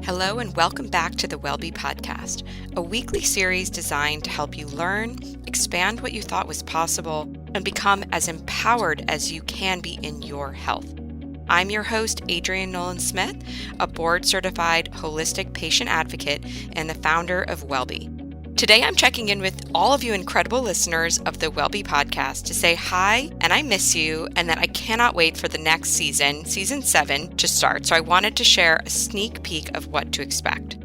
Hello and welcome back to the Wellbe podcast, a weekly series designed to help you learn, expand what you thought was possible, and become as empowered as you can be in your health. I'm your host, Adrienne Nolan-Smith, a board-certified holistic patient advocate and the founder of Wellbe. Today, I'm checking in with all of you incredible listeners of the Wellbe podcast to say hi, and I miss you, and that I cannot wait for the next season 7, to start. So I wanted to share a sneak peek of what to expect.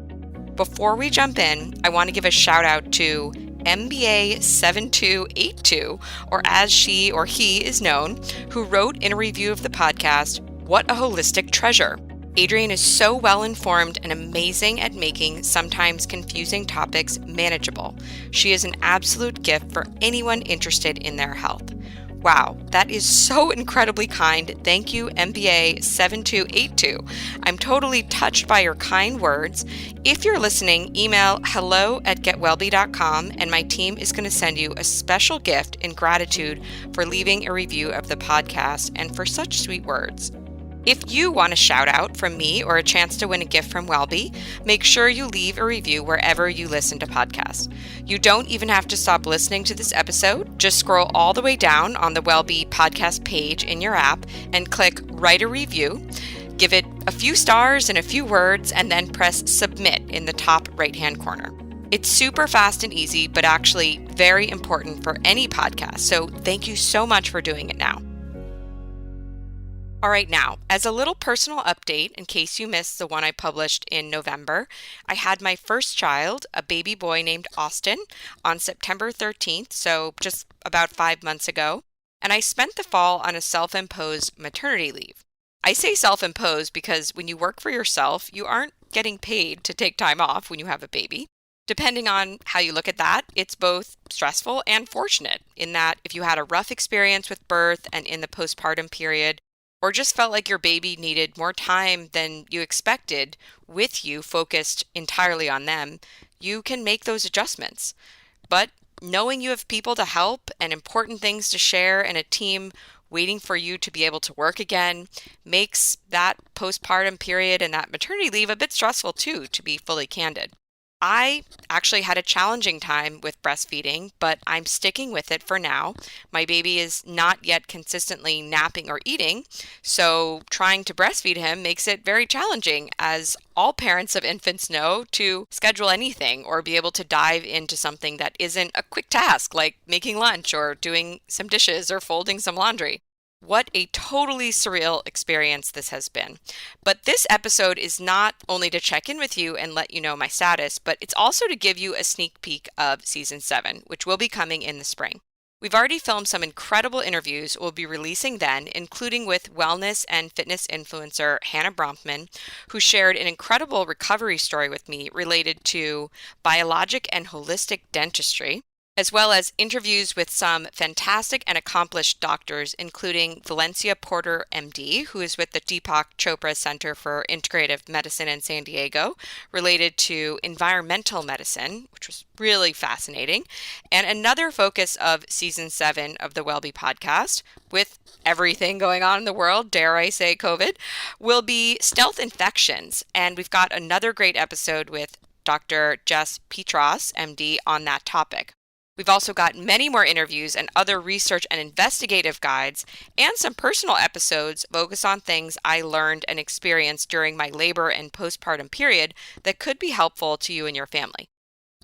Before we jump in, I want to give a shout out to MBA7282, or as she or he is known, who wrote in a review of the podcast, "What a holistic treasure." Adrienne is so well informed and amazing at making sometimes confusing topics manageable. She is an absolute gift for anyone interested in their health. Wow, that is so incredibly kind. Thank you, MBA7282. I'm totally touched by your kind words. If you're listening, email hello@getwellbe.com and my team is going to send you a special gift in gratitude for leaving a review of the podcast and for such sweet words. If you want a shout out from me or a chance to win a gift from Wellbe, make sure you leave a review wherever you listen to podcasts. You don't even have to stop listening to this episode. Just scroll all the way down on the Wellbe podcast page in your app and click Write a Review. Give it a few stars and a few words, and then press Submit in the top right-hand corner. It's super fast and easy, but actually very important for any podcast. So thank you so much for doing it now. All right, now, as a little personal update, in case you missed the one I published in November, I had my first child, a baby boy named Austin, on September 13th, so just about 5 months ago, and I spent the fall on a self-imposed maternity leave. I say self-imposed because when you work for yourself, you aren't getting paid to take time off when you have a baby. Depending on how you look at that, it's both stressful and fortunate in that if you had a rough experience with birth and in the postpartum period, or just felt like your baby needed more time than you expected with you focused entirely on them, you can make those adjustments. But knowing you have people to help and important things to share and a team waiting for you to be able to work again makes that postpartum period and that maternity leave a bit stressful too, to be fully candid. I actually had a challenging time with breastfeeding, but I'm sticking with it for now. My baby is not yet consistently napping or eating, so trying to breastfeed him makes it very challenging, as all parents of infants know, to schedule anything or be able to dive into something that isn't a quick task like making lunch or doing some dishes or folding some laundry. What a totally surreal experience this has been. But this episode is not only to check in with you and let you know my status, but it's also to give you a sneak peek of season 7, which will be coming in the spring. We've already filmed some incredible interviews we'll be releasing then, including with wellness and fitness influencer Hannah Bronfman, who shared an incredible recovery story with me related to biologic and holistic dentistry, as well as interviews with some fantastic and accomplished doctors, including Valencia Porter, MD, who is with the Deepak Chopra Center for Integrative Medicine in San Diego, related to environmental medicine, which was really fascinating, and another focus of season 7 of the Wellbe podcast, with everything going on in the world, dare I say COVID, will be stealth infections, and we've got another great episode with Dr. Jess Petros, MD, on that topic. We've also got many more interviews and other research and investigative guides, and some personal episodes focused on things I learned and experienced during my labor and postpartum period that could be helpful to you and your family.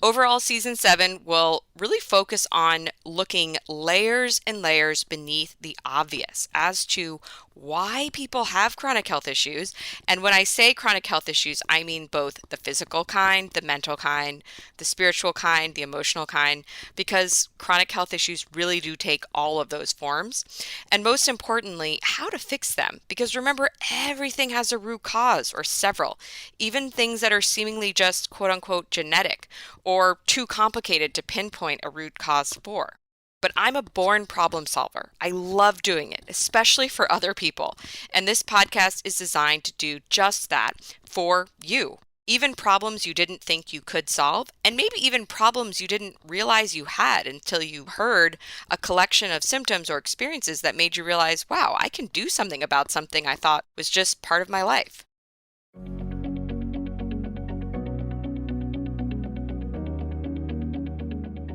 Overall, season 7 will really focus on looking layers and layers beneath the obvious as to why people have chronic health issues. And when I say chronic health issues, I mean both the physical kind, the mental kind, the spiritual kind, the emotional kind, because chronic health issues really do take all of those forms. And most importantly, how to fix them. Because remember, everything has a root cause or several, even things that are seemingly just quote unquote genetic or too complicated to pinpoint a root cause for. But I'm a born problem solver. I love doing it, especially for other people. And this podcast is designed to do just that for you. Even problems you didn't think you could solve, and maybe even problems you didn't realize you had until you heard a collection of symptoms or experiences that made you realize, wow, I can do something about something I thought was just part of my life.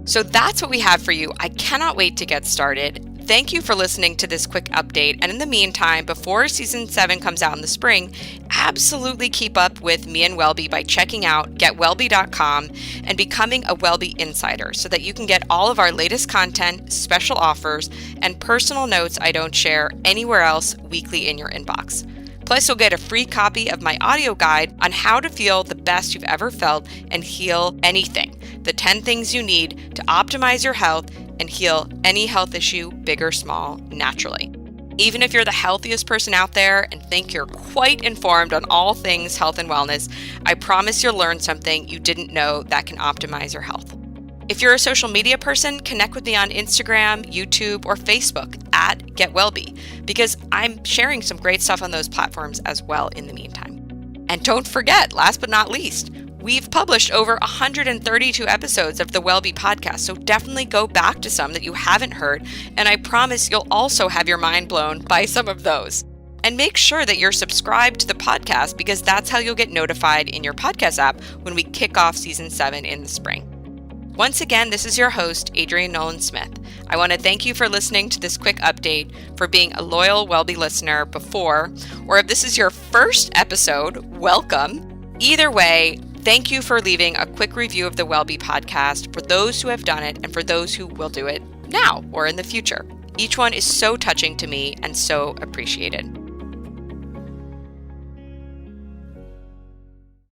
So that's what we have for you. I cannot wait to get started. Thank you for listening to this quick update. And in the meantime, before season 7 comes out in the spring, absolutely keep up with me and Wellbe by checking out getwellbe.com and becoming a Wellbe insider so that you can get all of our latest content, special offers, and personal notes I don't share anywhere else weekly in your inbox. Plus, you'll get a free copy of my audio guide on how to feel the best you've ever felt and heal anything. The 10 things you need to optimize your health and heal any health issue, big or small, naturally. Even if you're the healthiest person out there and think you're quite informed on all things health and wellness, I promise you'll learn something you didn't know that can optimize your health. If you're a social media person, connect with me on Instagram, YouTube, or Facebook at getwellbe, because I'm sharing some great stuff on those platforms as well in the meantime. And don't forget, last but not least, we've published over 132 episodes of the Wellbe podcast, so definitely go back to some that you haven't heard, and I promise you'll also have your mind blown by some of those. And make sure that you're subscribed to the podcast, because that's how you'll get notified in your podcast app when we kick off season 7 in the spring. Once again, this is your host, Adrienne Nolan-Smith. I want to thank you for listening to this quick update, for being a loyal Wellbe listener before, or if this is your first episode, welcome. Either way, thank you for leaving a quick review of the Wellbe podcast for those who have done it and for those who will do it now or in the future. Each one is so touching to me and so appreciated.